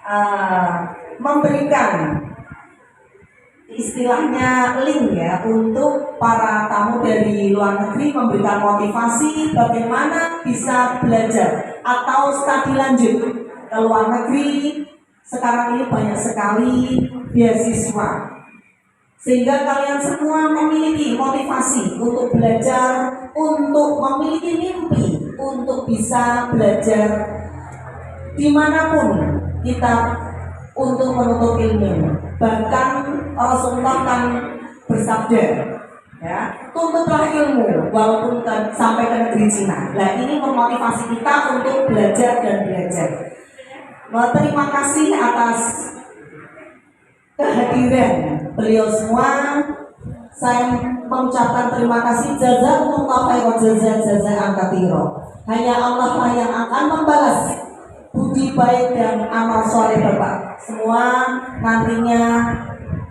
uh, memberikan istilahnya link ya untuk para tamu dari luar negeri, memberikan motivasi bagaimana bisa belajar atau studi lanjut ke luar negeri. Sekarang ini banyak sekali beasiswa, sehingga kalian semua memiliki motivasi untuk belajar, untuk memiliki mimpi untuk bisa belajar dimanapun kita untuk menuntut ilmu. Bahkan Rasulullah kan bersabda, ya, tuntutlah ilmu walaupun sampai ke negeri Cina. Nah, ini memotivasi kita untuk belajar dan belajar. Terima kasih atas kehadiran beliau semua. Saya mengucapkan terima kasih jazakumullah khairan jazaan katsira. Hanya Allah lah yang akan membalas budi baik dan amal soleh Bapak semua. Nantinya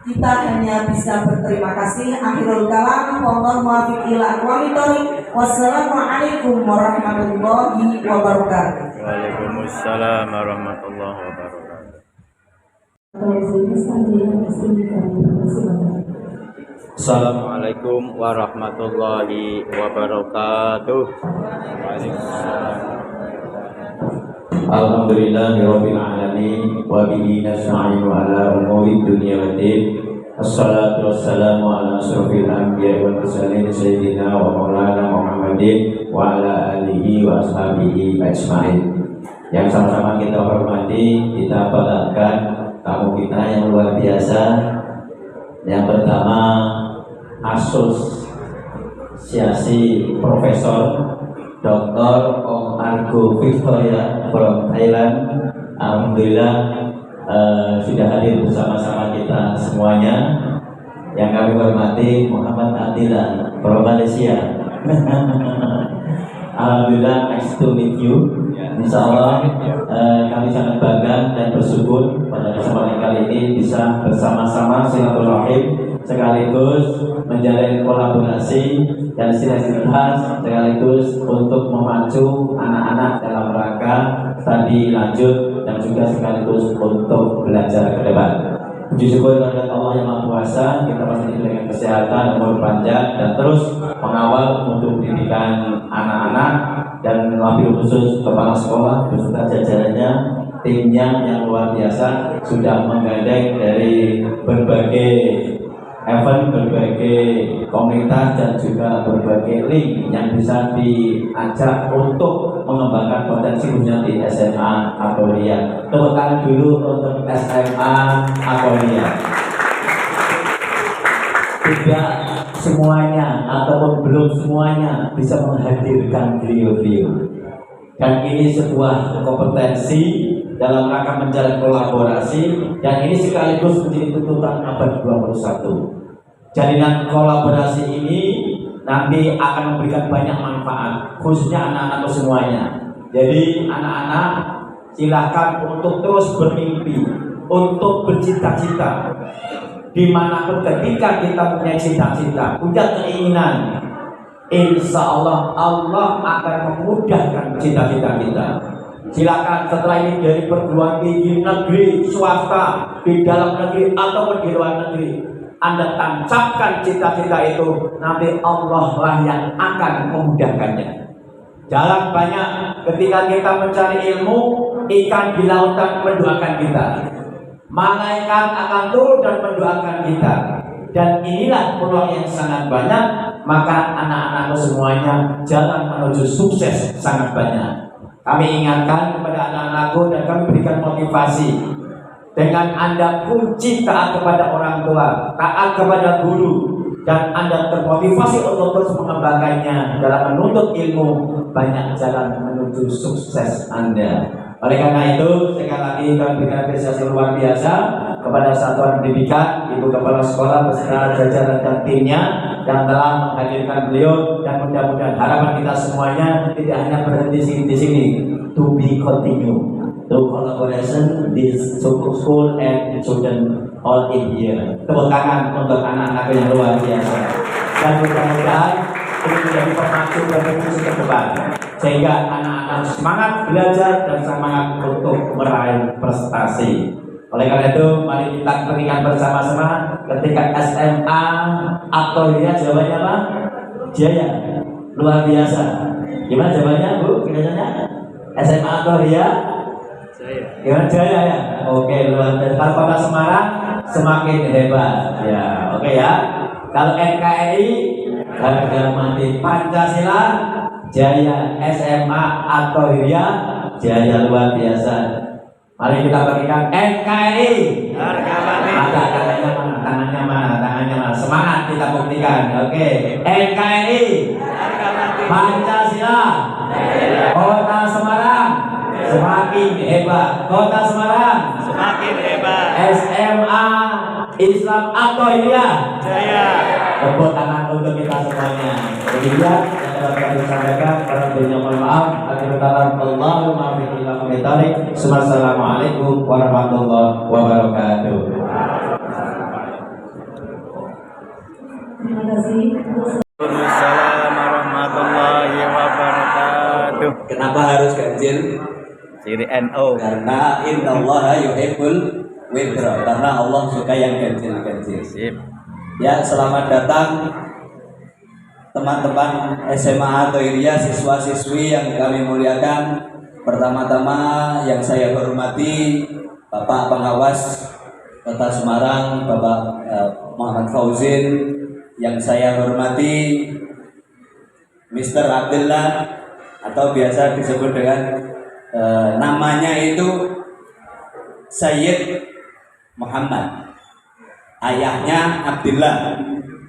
kita hanya bisa berterima kasih. Akhirul kalam, wallahu muwaffiq ila aqwamit thoriq. Wassalamualaikum warahmatullahi wabarakatuh. Waalaikumsalam warahmatullahi wabarakatuh. Assalamualaikum warahmatullahi wabarakatuh. Alhamdulillahirabbil alamin wa bihi nasta'inu ala umuri dunya waddin. Assalatu wassalamu ala asyrofil anbiya'i wal mursalin sayyidina wa maulana Muhammadin wa ala alihi wa ashabihi ajmain. Yang sama-sama kita hormati, kita banggakan tamu kita yang luar biasa. Yang pertama, Asosiasi Profesor Dr. Ong Argo Victoria from Thailand. Alhamdulillah sudah hadir bersama-sama kita semuanya. Yang kami hormati Muhammad Adila from Malaysia. Alhamdulillah, nice to meet you. Insya Allah kami sangat bangga dan bersyukur pada kesempatan kali ini bisa bersama-sama silaturahim, sekaligus menjalin kolaborasi dan sinergitas, sekaligus untuk memacu anak-anak dalam rangka studi lanjut dan juga sekaligus untuk belajar ke depan. Puji syukur kepada Allah yang Maha Kuasa, kita masih diberikan kesehatan, umur panjang, dan terus mengawal untuk pendidikan anak-anak, dan lebih khusus kepala sekolah beserta jajarannya, timnya yang luar biasa sudah menggandeng dari berbagai event, berbagai komunitas, dan juga berbagai link yang bisa diajak untuk mengembangkan potensi khususnya di SMA Akolia. Tepuk tangan dulu untuk SMA Akolia. Tidak semuanya ataupun belum semuanya bisa menghadirkan beliau-beliau, dan ini sebuah kompetensi dalam rangka menjalin kolaborasi, dan ini sekaligus menjadi tuntutan abad 21. Jalinan kolaborasi ini nanti akan memberikan banyak manfaat, khususnya anak-anak semuanya. Jadi anak-anak silakan untuk terus bermimpi, untuk bercita-cita. Dimanapun ketika kita punya cita-cita, punya keinginan, insya Allah Allah akan memudahkan cita-cita kita. Silakan setelah ini dari perguruan tinggi negeri, swasta, di dalam negeri ataupun di luar negeri, Anda tancapkan cita-cita itu, nanti Allah lah yang akan memudahkannya. Jalan banyak ketika kita mencari ilmu, ikan di lautan mendoakan kita, malaikat akan turun dan mendoakan kita, dan inilah peluang yang sangat banyak. Maka anak-anakku semuanya, jalan menuju sukses sangat banyak. Kami ingatkan kepada anak-anakku dan kami berikan motivasi. Dengan Anda kunci taat kepada orang tua, taat kepada guru, dan Anda termotivasi untuk terus mengembangkannya dalam menuntut ilmu, banyak jalan menuju sukses Anda. Oleh karena itu, sekali lagi kami berikan apresiasi luar biasa kepada Satuan Pendidikan, Ibu Kepala Sekolah beserta jajaran dan timnya yang telah menghadirkan beliau, dan mudah-mudahan harapan kita semuanya tidak hanya berhenti di sini, to be continue, to collaboration this school and student all in here. Tepuk tangan untuk anak-anak yang luar biasa. Dan mudah-mudahan ini menjadi pemacu revolusi ke depan, sehingga anak-anak semangat belajar dan semangat untuk meraih prestasi. Oleh karena itu, mari kita berikan bersama-sama ketika SMA atau ya jawabannya apa? Jaya, luar biasa. Gimana jawabannya, Bu? Biasanya SMA atau ya? Gimana Jaya ya? Oke, luar biasa. Kalau Kota Semarang semakin hebat. Ya, oke ya. Kalau NKRI harga mati Pancasila Jaya, SMA atau ya Jaya, luar biasa. Mari kita berikan NKRI harga mati. Tangannya mana? Tangannya mana? Tangannya mana? Semangat kita buktikan. Oke, NKRI harga mati Pancasila. Kota Semarang semakin hebat. Kota Semarang semakin hebat. SMA Islam atau ya Jaya. Tepuk tangan untuk kita semuanya. Demikian yang dapat kami sampaikan. Barangkali mohon maaf. Allahumma Assalamualaikum warahmatullahi wabarakatuh. Terima kasih. Waalaikumsalam warahmatullahi wabarakatuh. Kenapa harus ganjil? Ciri NO. Karena innallaha yuhibbul witra. Karena Allah suka yang ganjil-ganjil. Sip. Ya, selamat datang teman-teman SMA Athoiriyah, siswa-siswi yang kami muliakan. Pertama-tama yang saya hormati Bapak Pengawas Kota Semarang, Bapak Muhammad Fauzin. Yang saya hormati Mr. Abdullah atau biasa disebut dengan namanya itu Sayyid Muhammad. Ayahnya Abdullah.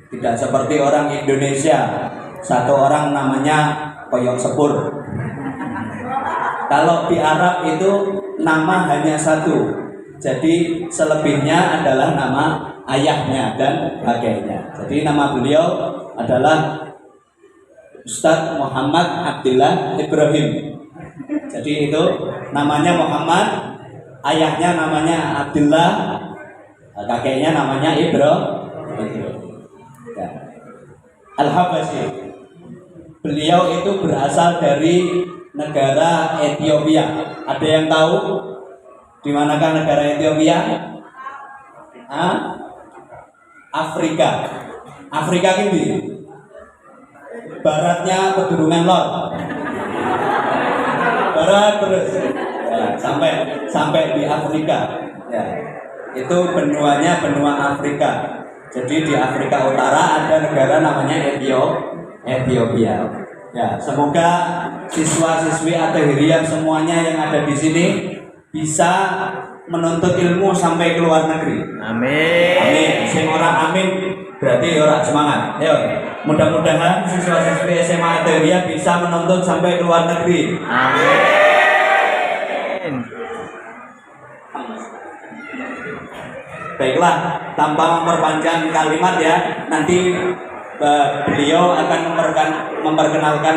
Tidak seperti orang Indonesia, satu orang namanya koyok sepur. Kalau di Arab itu nama hanya satu, jadi selebihnya adalah nama ayahnya dan kakeknya. Jadi nama beliau adalah Ustadz Muhammad Abdullah Ibrahim. Jadi itu namanya Muhammad, ayahnya namanya Abdullah, kakeknya namanya Ibrahim. Ya. Al-Habasyi. Beliau itu berasal dari negara Ethiopia. Ada yang tahu di manakah negara Ethiopia? Afrika. Afrika ini baratnya Pedurungan Lor. Barat terus ya, sampai di Afrika. Ya. Itu benuanya benua Afrika. Jadi di Afrika Utara ada negara namanya Ethiopia. Ya, semoga siswa-siswi Athoiriyah semuanya yang ada di sini bisa menuntut ilmu sampai ke luar negeri. Amin. Amin. Sing ora amin berarti ora semangat. Ayo, mudah-mudahan siswa-siswi SMA Athoiriyah bisa menuntut sampai ke luar negeri. Amin. Baiklah, tanpa memperpanjang kalimat ya, nanti beliau akan memperkenalkan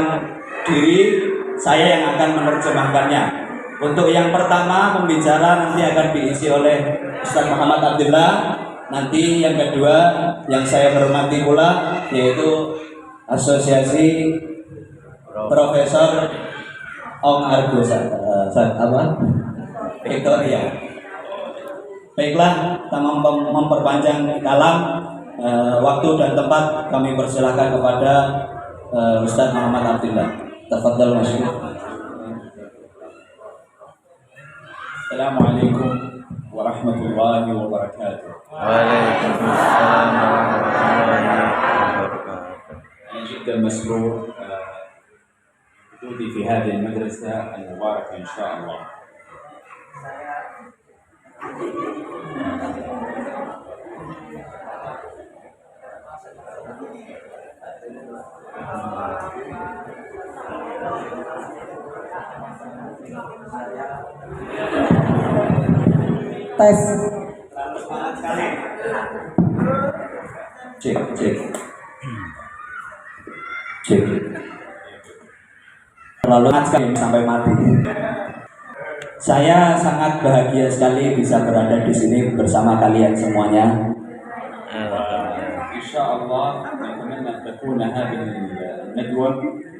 diri, saya yang akan menerjemahkannya. Untuk yang pertama, pembicara nanti akan diisi oleh Ustaz Muhammad Abdullah. Nanti yang kedua, yang saya hormati pula, yaitu Asosiasi Profesor Ong Argo Victoria. Baiklah, tanpa memperpanjang kalam, waktu dan tempat kami persilahkan kepada Ustaz Muhammad Abdullah. Tafadhal Mas. Assalamualaikum warahmatullahi wabarakatuh. Waalaikumsalam warahmatullahi wabarakatuh. أنا جدا مسرور بوجودي في هذه المدرسة المباركة إن شاء الله. Tes. Cek. Terlalu sekali sampai mati. Saya sangat bahagia sekali bisa berada di sini bersama kalian semuanya. إن شاء الله الله نتمنى أن تكون هذه الندوة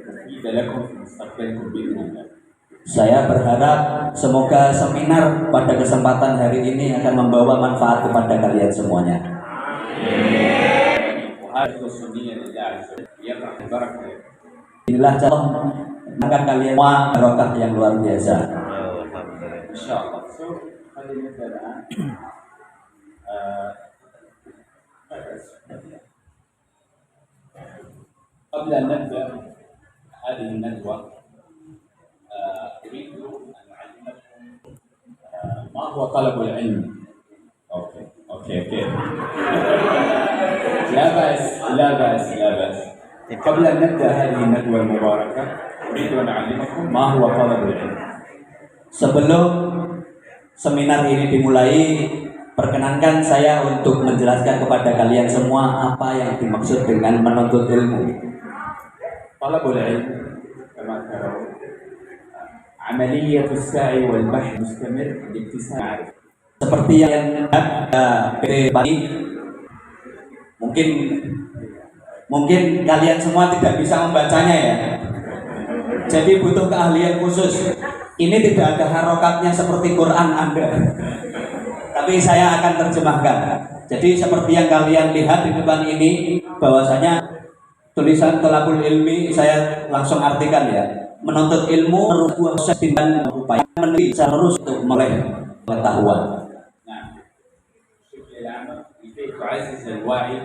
مفيدة لكم في مستقبلكم بإذن الله. Saya berharap semoga seminar pada kesempatan hari ini akan membawa manfaat kepada kalian semuanya. وهذه السنية لله عز وجل يقع البركة. Inilah contoh akan kalian semua barokah yang luar biasa. إن شاء الله. خلينا نبدأ الآن. قبل أن نبدأ هذه الندوة أريد أن أعلمكم ما هو طلب العلم. أوكي. لا بأس. قبل أن نبدأ هذه الندوة المباركة أريد أن أعلمكم ما هو طلب العلم. Sebelum seminar ini dimulai, perkenankan saya untuk menjelaskan kepada kalian semua apa yang dimaksud dengan menuntut ilmu. طلب العلم كما ترون عملية السعي والبحث مستمر لاكتساب معرفة. Seperti yang ada PT Pagi, mungkin kalian semua tidak bisa membacanya ya. Jadi butuh keahlian khusus. Ini tidak ada harokatnya seperti Quran Anda. Tapi saya akan terjemahkan. Jadi seperti yang kalian lihat di depan ini, bahwasanya tulisan tolabul ilmi saya langsung artikan ya. Menuntut ilmu merupakan proses dan upaya meneliti terus untuk meraih pengetahuan. نعم. الشكل الأعمى لكي تعزز الوعي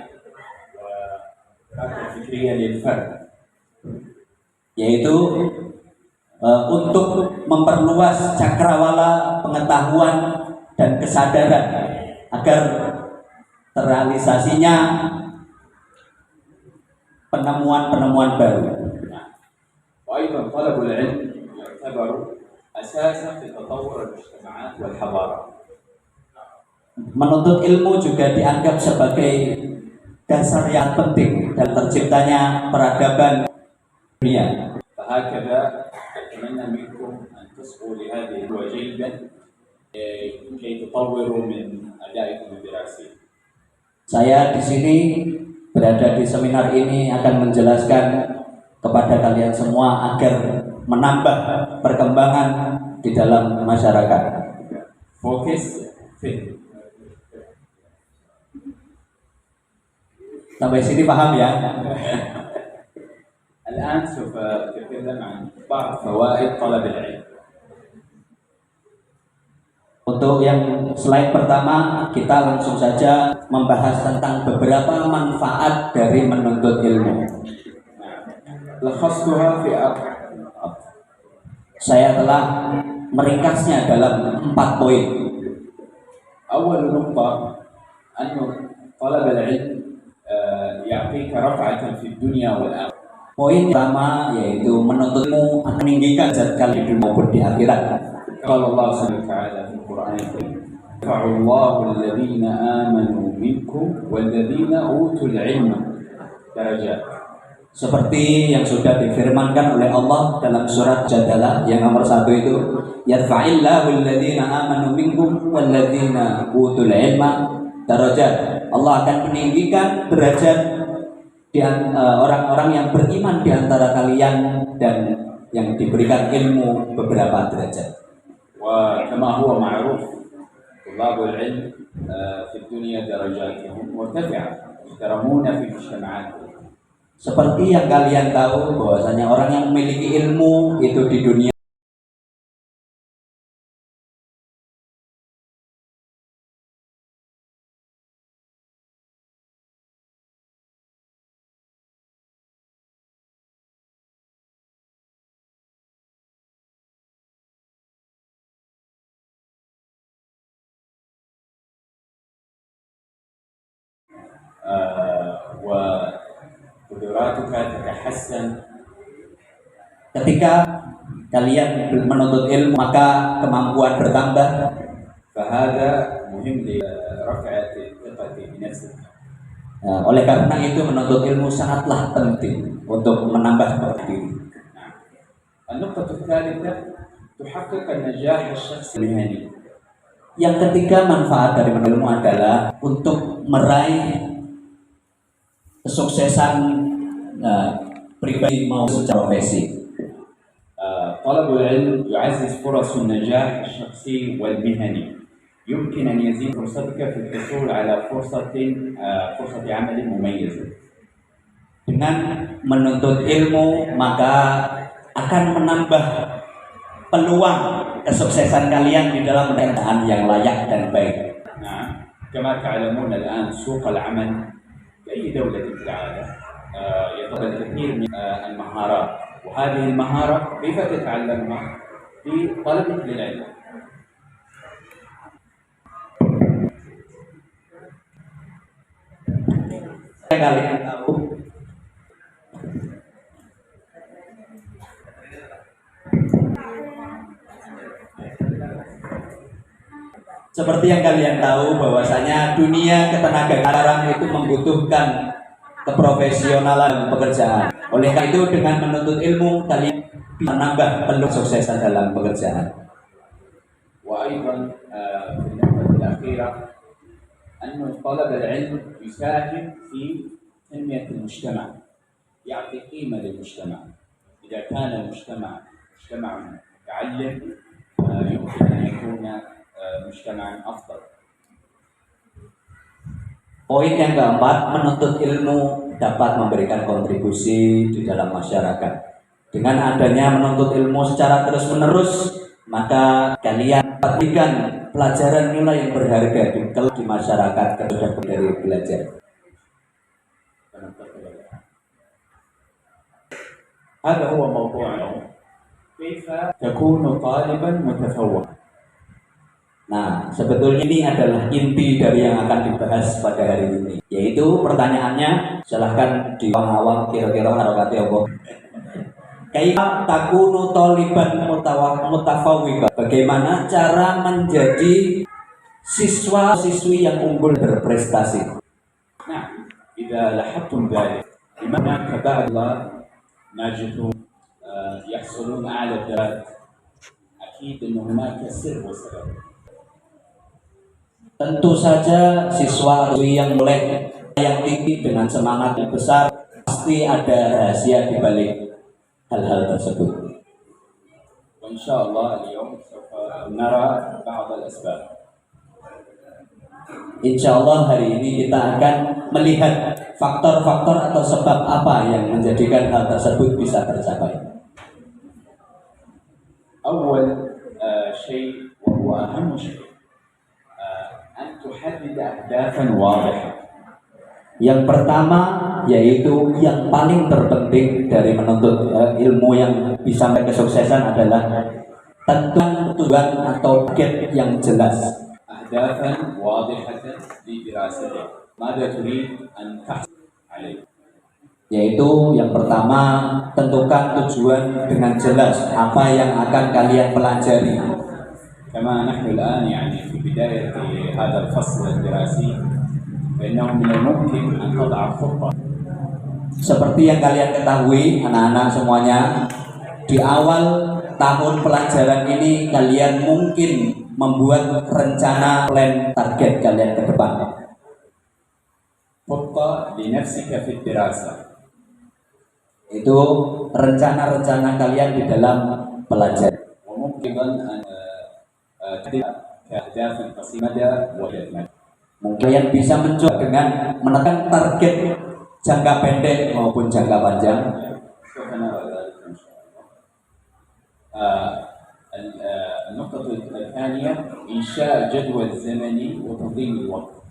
والرغبة الفكرية للفرد. Yaitu untuk memperluas cakrawala pengetahuan dan kesadaran agar terrealisasinya penemuan-penemuan baru. وأيضا طلب العلم يعتبر أساسا في تطور المجتمعات والحضارة. Menuntut ilmu juga dianggap sebagai dasar yang penting dalam terciptanya peradaban dunia. فهكذا أتمنى منكم أن تصغوا لهذه الدعوة جيدا كي تطوروا من أدائكم الدراسي. Saya di sini berada di seminar ini akan menjelaskan kepada kalian semua agar menambah perkembangan di dalam masyarakat. Fokus fit. Sampai sini paham ya? الآن سوف أتكلم عن بعض فوائد طلب العلم. Untuk yang slide pertama, kita langsung saja membahas tentang beberapa manfaat dari menuntut ilmu. لخصتها في أربع. Saya telah meringkasnya dalam 4 poin. أول نقطة أن طلب العلم يعطيك رفعة في الدنيا والآخرة. Poin pertama yaitu menuntut ilmu akan meninggikan derajat kalian di dunia maupun di akhirat. قال الله سبحانه وتعالى في القرآن الكريم يرفع الله الذين آمنوا منكم والذين أوتوا العلم درجات. Seperti yang sudah difirmankan oleh Allah dalam surat Jadalah yang nomor 1 itu, yarfa'illahu alladhina amanu minkum walladzina utul ilma darajat. Allah akan meninggikan derajat orang-orang yang beriman di antara kalian dan yang diberikan ilmu beberapa derajat. وكما هو معروف طلاب العلم في الدنيا درجاتهم مرتفعة يحترمون في مجتمعاتهم. Seperti yang kalian tahu bahwasanya orang yang memiliki ilmu itu di dunia وقدراتك تتحسن. ketika kalian menuntut ilmu maka kemampuan bertambah. فهذا مهم لرفع الثقة بنفسك. Oleh karena itu menuntut ilmu sangatlah penting untuk menambah percaya diri. النقطة الثالثة تحقق النجاح الشخصي المهني. Yang ketiga manfaat dari menuntut ilmu adalah untuk meraih kesuksesan pribadi maupun profesi. طلب العلم يعزز فرص النجاح الشخصي والمهني. يمكن أن يزيد فرصتك في الحصول على فرصة عمل مميزة. Dengan menuntut ilmu maka akan menambah peluang kesuksesan kalian di dalam pekerjaan yang layak dan baik. نعم، كما تعلمون الآن سوق العمل في أي دولة في العالم يتطلب الكثير من المهارات، وهذه المهارة كيف تتعلمها؟ بطلبك للعلم. Kalian tahu seperti yang kalian tahu bahwasanya dunia ketenagakerjaan itu membutuhkan keprofesionalan pekerjaan. Oleh karena itu dengan menuntut ilmu kalian bisa menambah peluang kesuksesan dalam pekerjaan. وأيضا في النقطة الأخيرة أن طلب العلم يساهم في تنمية المجتمع، يعطي قيمة للمجتمع. إذا كان المجتمع متعلم يمكن أن يكون مجتمعا أفضل. Poin yang keempat, menuntut ilmu dapat memberikan kontribusi di dalam masyarakat. Dengan adanya menuntut ilmu secara terus-menerus, maka kalian berikan pelajaran nilai yang berharga di masyarakat kepada dari belajar. هذا هو موضوعنا. كيف تكون طالبا متفوقا؟ Nah, sebetulnya ini adalah inti dari yang akan dibahas pada hari ini. Yaitu pertanyaannya, silahkan di awam kira-kira harokatnya apa? Kaifa takunu thaliban mutafawwiqa? Bagaimana cara menjadi siswa-siswi yang unggul berprestasi? نعم، إذا لاحظتم ذلك لماذا بعض ناجحون يحصلون أعلى الدرجات؟ أكيد أن هناك سر وسبب. Tentu saja siswa-siswi yang melek yang tinggi dengan semangat yang besar pasti ada rahasia di balik hal-hal tersebut. وإن شاء الله اليوم سوف نرى بعض الأسباب. Insya Allah hari ini kita akan melihat faktor-faktor atau sebab apa yang menjadikan hal tersebut bisa tercapai. أول شيء وهو أهم شيء أن تحدد أهدافا واضحة. Yang pertama yaitu yang paling terpenting dari menuntut ilmu yang bisa mencapai kesuksesan adalah tentukan tujuan atau target yang jelas. أهدافا واضحة لدراستك. ماذا تريد أن تحصل عليه؟ Yaitu yang pertama tentukan tujuan dengan jelas apa yang akan kalian pelajari. كما نحن الآن في بداية هذا الفصل الدراسي فإنه من الممكن أن تضع خطة. Seperti yang kalian ketahui anak-anak semuanya, di awal tahun pelajaran ini kalian mungkin membuat rencana plan target kalian ke depan. خطة لنفسك في الدراسة. Itu rencana-rencana kalian di dalam pelajaran. وممكن أن تبدأ كأهداف قصيرة مدى ومدى. Mungkin kalian bisa mencoba dengan menekan target jangka pendek maupun jangka panjang. سوف نرى ذلك إن شاء الله. النقطة الثانية إنشاء جدول زمني وتنظيم الوقت.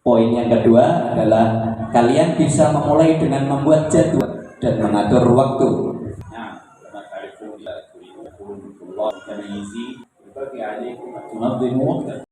Poin yang kedua adalah kalian bisa memulai dengan membuat jadwal dan mengatur waktu. نعم، كما تعرفون إذا تريدون تكونوا طلاب متميزين ينبغي عليكم أن تنظموا وقتكم.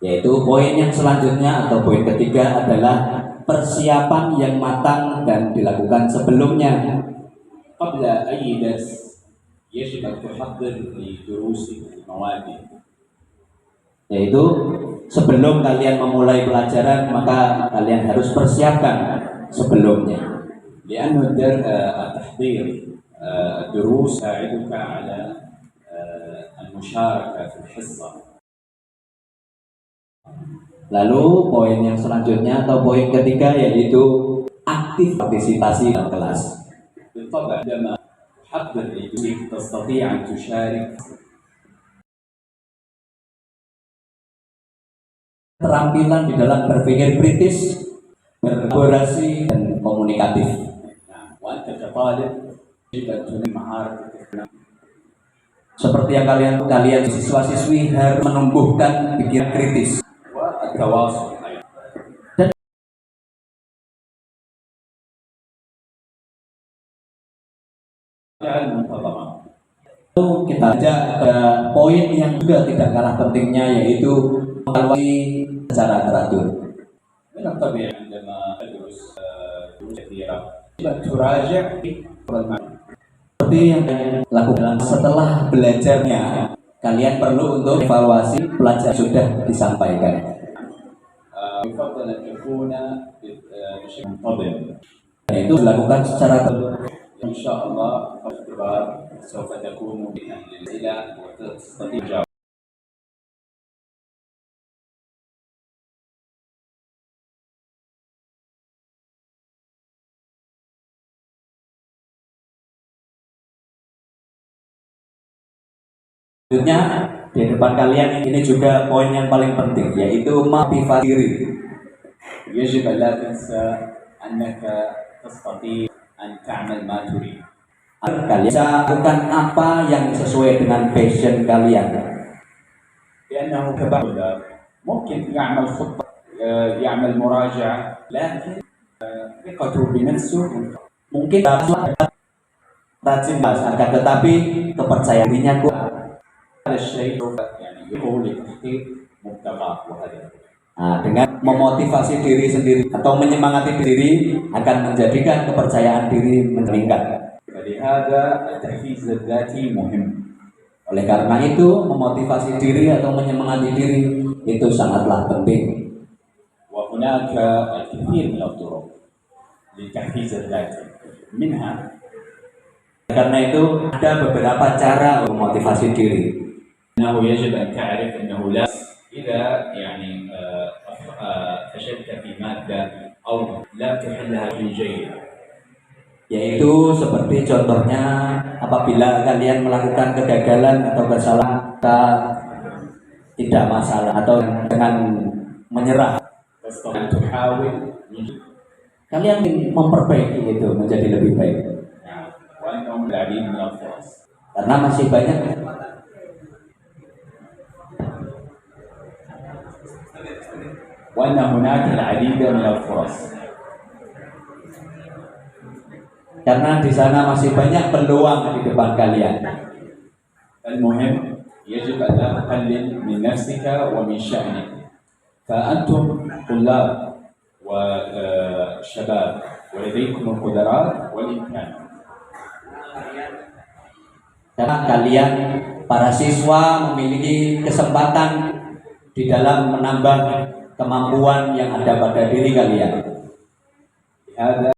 Yaitu poin yang selanjutnya atau poin ketiga adalah persiapan yang matang dan dilakukan sebelumnya. قبل أي درس يجب أن تحضر لدروسك موادك. Yaitu sebelum kalian memulai pelajaran maka kalian harus persiapkan sebelumnya. لأن التحضير الدروس يساعدك على المشاركة في الحصة. Lalu poin yang selanjutnya atau poin ketiga yaitu aktif partisipasi dalam kelas. بالطبع عندما تحضر لدروسك تستطيع أن تشارك. Keterampilan di dalam berpikir kritis, berkolaborasi dan komunikatif. وأنت كطالب يجب أن تنمي مهارة التفكير. Seperti yang kalian siswa-siswi harus menumbuhkan pikiran kritis. والتواصل أيضا. المنتظمة. Lalu kita ajak ke poin yang juga tidak kalah pentingnya yaitu evaluasi secara teratur. من الطبيعي عندما تدرس دروس كثيرة يجب أن تراجع المعلومات. Seperti yang kalian lakukan setelah belajarnya, kalian perlu untuk evaluasi pelajaran sudah disampaikan. يفضل أن تكون بشكل منتظم. Dan itu dilakukan secara teratur. إن شاء الله الاختبار سوف تكون بأهل الأسئلة وتستطيع الجواب. Selanjutnya di depan kalian ini juga poin yang paling penting yaitu motivasi diri. يجب أن لا تنسى أنك تستطيع أن تعمل ما تريد. Kalian bisa lakukan apa yang sesuai dengan passion kalian. لأنه كبعض ممكن يعمل خطة يعمل مراجعة لكن ثقته بنفسه Mungkin rajin akan tetapi kepercayaan dirinya kuat. هذا الشيء سوف يعني يدعو لتحقيق مبتغاه وهدفه. Nah, dengan memotivasi diri sendiri atau menyemangati diri akan menjadikan kepercayaan diri meningkat. فلهذا التحفيز الذاتي مهم. Oleh karena itu, memotivasi diri atau menyemangati diri itu sangatlah penting. وهناك الكثير من الطرق للتحفيز الذاتي منها Karena itu, ada beberapa cara memotivasi diri. أنه يجب أن تعرف أنه لا إذا يعني فشلت في مادة أو لا تحلها في جيد. Yaitu seperti contohnya apabila kalian melakukan kegagalan atau kesalahan tidak masalah atau dengan menyerah. تستطيع أن تحاول Kalian memperbaiki itu menjadi lebih baik. وأنهم العديد من الفرص. Karena masih banyak وأن هناك العديد من الفرص. karena di sana masih banyak peluang di depan kalian. المهم يجب أن لا تقلل من نفسك ومن شأنك. فأنتم طلاب وشباب ولديكم القدرات والإمكان. Karena kalian para siswa memiliki kesempatan di dalam menambah kemampuan yang ada pada diri kalian. هذا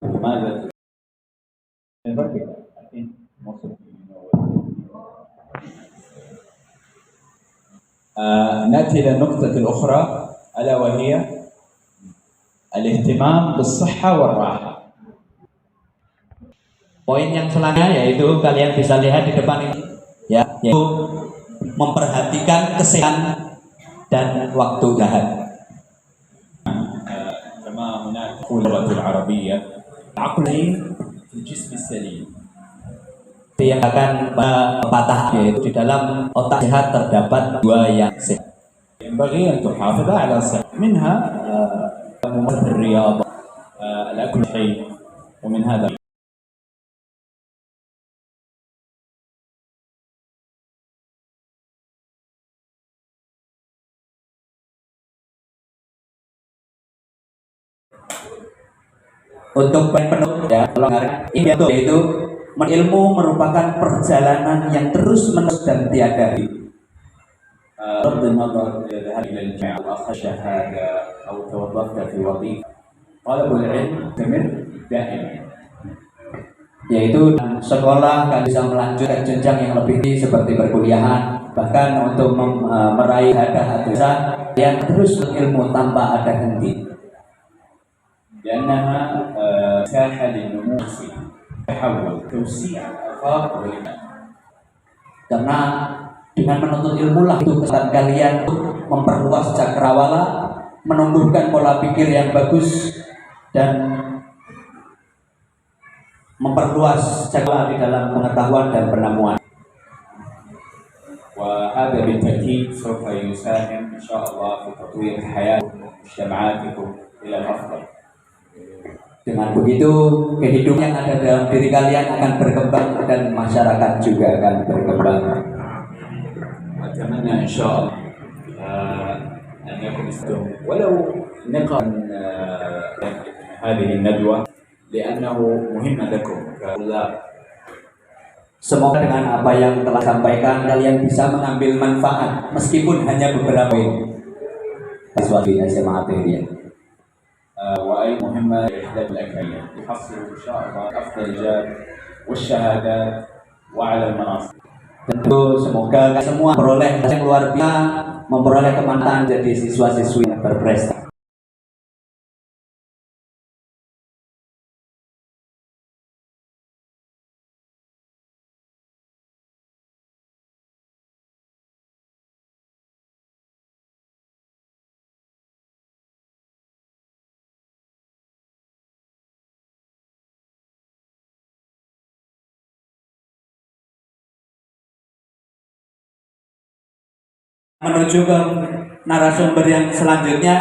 ماذا نأتي إلى النقطة الأخرى ألا وهي الاهتمام بالصحة والراحة. Poin yang selanjutnya yaitu kalian bisa lihat di depan ini ya, yaitu memperhatikan kesehatan dan waktu istirahat. كما هناك اللغة العربية العقل في الجسم السليم. yang akan patah, yaitu di dalam otak sehat terdapat dua yang sehat. ينبغي أن تحافظ على صحة منها ممارسة الرياضة الأكل الصحي ومن هذا Untuk penuh ya, yaitu ilmu merupakan perjalanan yang terus menerus dan tiada akhir. بغض النظر إذا ذهبت إلى الجامعة أو أخذت شهادة أو توظفت في وظيفة طلب العلم مستمر دائما Yaitu sekolah kan bisa melanjutkan jenjang yang lebih tinggi seperti perkuliahan, bahkan untuk meraih hadiah yang terus ilmu tanpa ada henti. لأنها مساحة للنمو تحول توسيع الآفاق والإيمان. Karena dengan menuntut ilmu lah itu kesempatan kalian untuk memperluas cakrawala, menumbuhkan pola pikir yang bagus dan memperluas cakrawala di dalam pengetahuan dan penemuan. وهذا بالتأكيد سوف يساهم إن شاء الله في تطوير حياتكم ومجتمعاتكم إلى الأفضل. Dengan begitu kehidupan yang ada dalam diri kalian akan berkembang dan masyarakat juga akan berkembang. أتمنى إن شاء الله أن يكون استهم ولو نقاط هذه الندوة لأنه مهم لكم كطلاب. Semoga dengan apa yang telah sampaikan kalian bisa mengambil manfaat meskipun hanya beberapa poin. Siswa SMA Ateria. وأي مهمة لإحداث الأكاديمية يحصل إن شاء الله أفضل الرجال والشهادات وعلى المناصب. Tentu semoga semua memperoleh yang luar biasa, memperoleh kemanfaatan jadi siswa-siswi yang berprestasi. Menuju ke narasumber yang selanjutnya,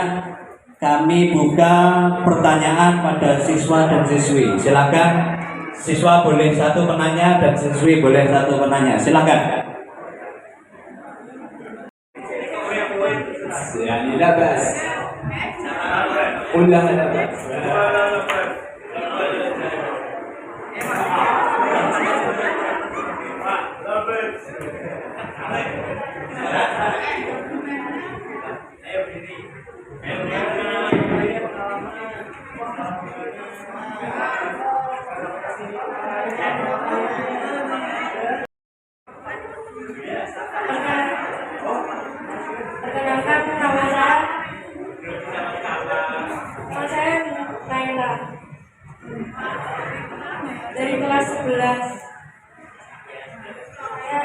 kami buka pertanyaan pada siswa dan siswi. Silakan, siswa boleh satu penanya dan siswi boleh satu penanya. Silakan. يعني لا بأس قل لها لا بأس. Perkenalkan nama saya Naila dari kelas 11. Saya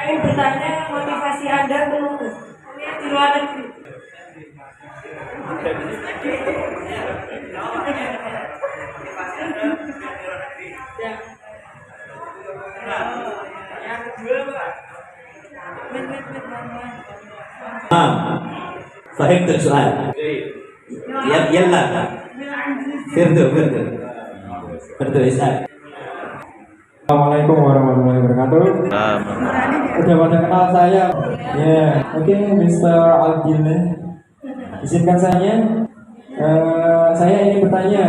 ingin bertanya, motivasi Anda untuk kuliah di luar negeri. فهمت السؤال. يلا فردو اسأل. Assalamualaikum warahmatullahi wabarakatuh. Udah pada kenal saya? Ya, oke, Mr. Aldile. Izinkan saya ingin bertanya.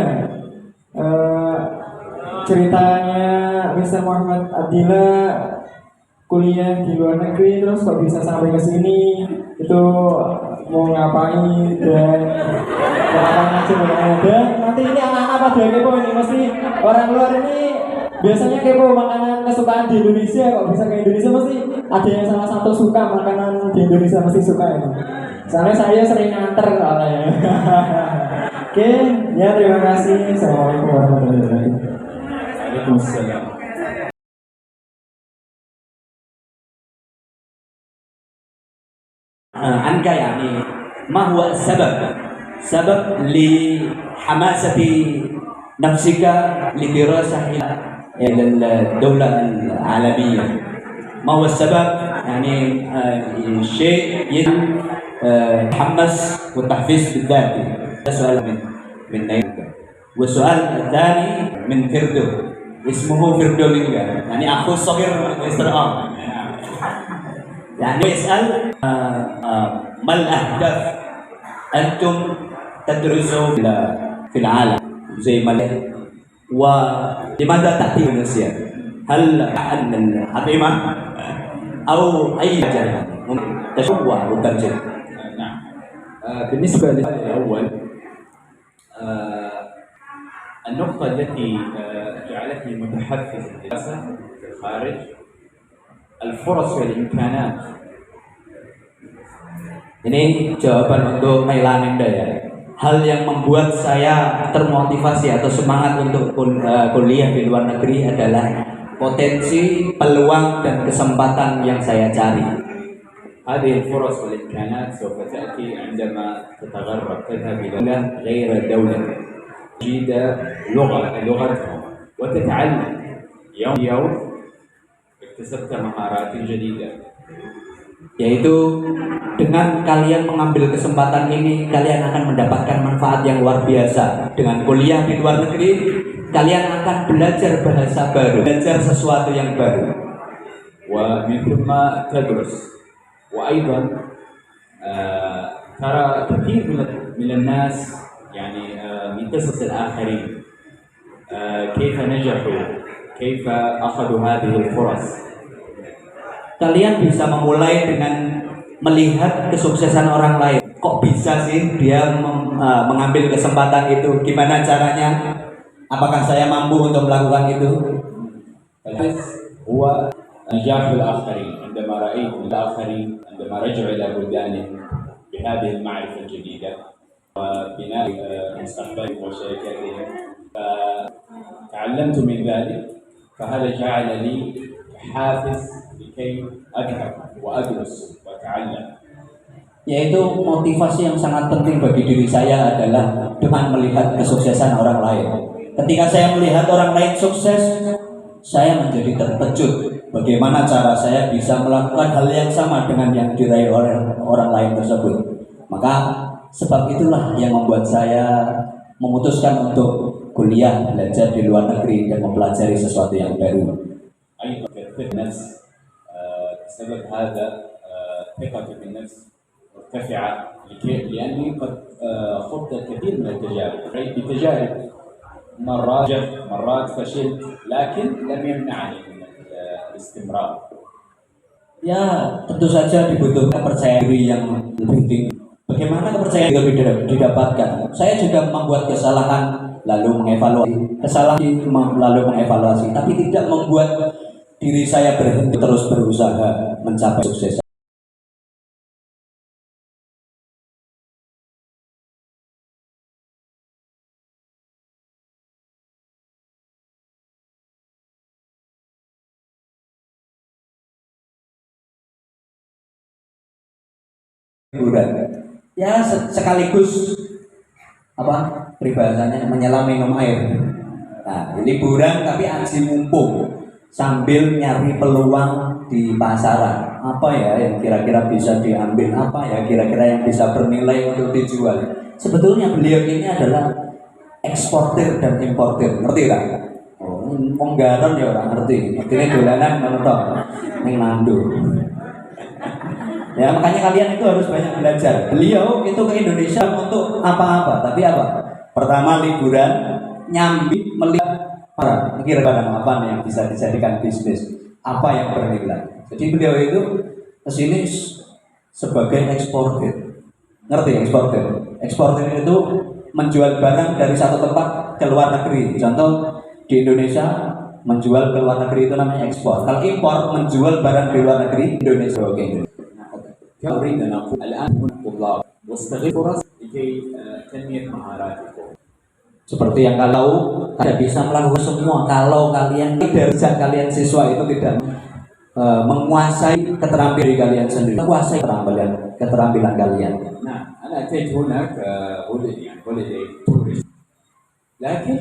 Ceritanya Mr. Muhammad Abdillah kuliah di luar negeri, terus kok bisa sampai ke sini? Itu mau ngapain dan ngapain aja ada? Nanti ini anak-anak pada kepo ini, mesti orang luar ini biasanya kepo makanan kesukaan di Indonesia, kok bisa ke Indonesia mesti ada yang salah satu suka makanan di Indonesia, mesti suka ini. Soalnya saya sering nganter soalnya. Oke, ya terima kasih. Assalamualaikum warahmatullahi wabarakatuh. Waalaikumsalam. Anka yani ما هو السبب؟ سبب لحماسة نفسك لدراسة إلى الدولة العالمية. ما هو السبب؟ يعني شيء يتحمس والتحفيز بالذات. هذا سؤال من نيوكا. والسؤال الثاني من فردو، اسمه فردو لينجا، يعني أخو الصغير مستر يعني يسأل ما الأهداف أنتم تدرسوا في العالم زي ما ولماذا تأتي إندونيسيا؟ هل أن الحكيمة أو أي جهة تشوه وترجع؟ نعم. بالنسبة للسؤال الأول، النقطة التي جعلتني متحفز للدراسة في الخارج الفرص والإمكانات. Ini jawaban untuk Mailan Enda ya. Hal yang membuat saya termotivasi atau semangat untuk kuliah di luar negeri adalah potensi, peluang dan kesempatan yang saya cari. هذه الفرص والإمكانات سوف تأتي عندما تتغرب، تذهب إلى دولة غير دولة، تجيد لغتهم وتتعلم يوم بيوم. اكتسبت مهارات جديدة. Yaitu dengan kalian mengambil kesempatan ini, kalian akan mendapatkan manfaat yang luar biasa. Dengan kuliah di luar negeri, kalian akan belajar bahasa baru, belajar sesuatu yang baru. ومن ثم تدرس. وأيضا ترى كثير من الناس يعني من قصص الآخرين كيف نجحوا، كيف أخذوا هذه الفرص. Kalian bisa memulai dengan melihat kesuksesan orang lain. Kok bisa sih dia mengambil kesempatan itu? Gimana caranya? Apakah saya mampu untuk melakukan itu? هو نجاح الآخرين. عندما رأيت الآخرين عندما رجعوا إلى بلدانهم بهذه المعرفة الجديدة وبناء مستقبلهم وشركاتهم، فتعلمت من ذلك، فهذا جعل لي حافز لكي أذهب وأدرس وأتعلم. Yaitu motivasi yang sangat penting bagi diri saya adalah dengan melihat kesuksesan orang lain. Ketika saya melihat orang lain sukses, saya menjadi terkejut bagaimana cara saya bisa melakukan hal yang sama dengan yang diraih oleh orang lain tersebut. Maka sebab itulah yang membuat saya memutuskan untuk kuliah, belajar di luar negeri dan mempelajari sesuatu yang baru. أيضا في النفس، بسبب هذا ثقتي في النفس مرتفعة، لأني قد خضت الكثير من التجارب، رأيت بتجارب مرات نجحت مرات فشلت، لكن لم يمنعني من الاستمرار. Ya, tentu saja dibutuhkan kepercayaan diri yang lebih tinggi. Bagaimana kepercayaan diri lebih didapatkan? Saya juga membuat kesalahan, lalu mengevaluasi kesalahan, lalu mengevaluasi, tapi tidak membuat diri saya berhenti, terus berusaha mencapai sukses. Liburan, ya sekaligus apa peribahasanya menyelam minum air. Nah, liburan tapi aji mumpung sambil nyari peluang di pasaran. Apa ya yang kira-kira bisa diambil? Apa ya kira-kira yang bisa bernilai untuk dijual? Sebetulnya beliau ini adalah eksportir dan importir, ngerti tak? Oh, penggaran ya orang ngerti. Ngerti dolanan menonton ning Nando. Ya makanya kalian itu harus banyak belajar. Beliau itu ke Indonesia untuk apa-apa, tapi apa? Pertama liburan, nyambi, melihat kira barang apa nih yang bisa dijadikan bisnis, apa yang bernilai. Jadi beliau itu kesini sebagai eksportir. Ngerti eksportir? Eksportir itu menjual barang dari satu tempat ke luar negeri. Contoh di Indonesia menjual ke luar negeri itu namanya ekspor. Kalau impor menjual barang di luar negeri, Indonesia oke. أريد أن أقول الآن هنا طلاب واستغل فرص لكي تنمية مهاراتكم. Seperti yang kalau tidak bisa melakukan semua, kalau kalian tidak bisa, kalian siswa itu tidak menguasai keterampilan diri kalian sendiri, menguasai keterampilan kalian. نعم أنا أتيت هنا كولد يعني هوليداي تورست لكن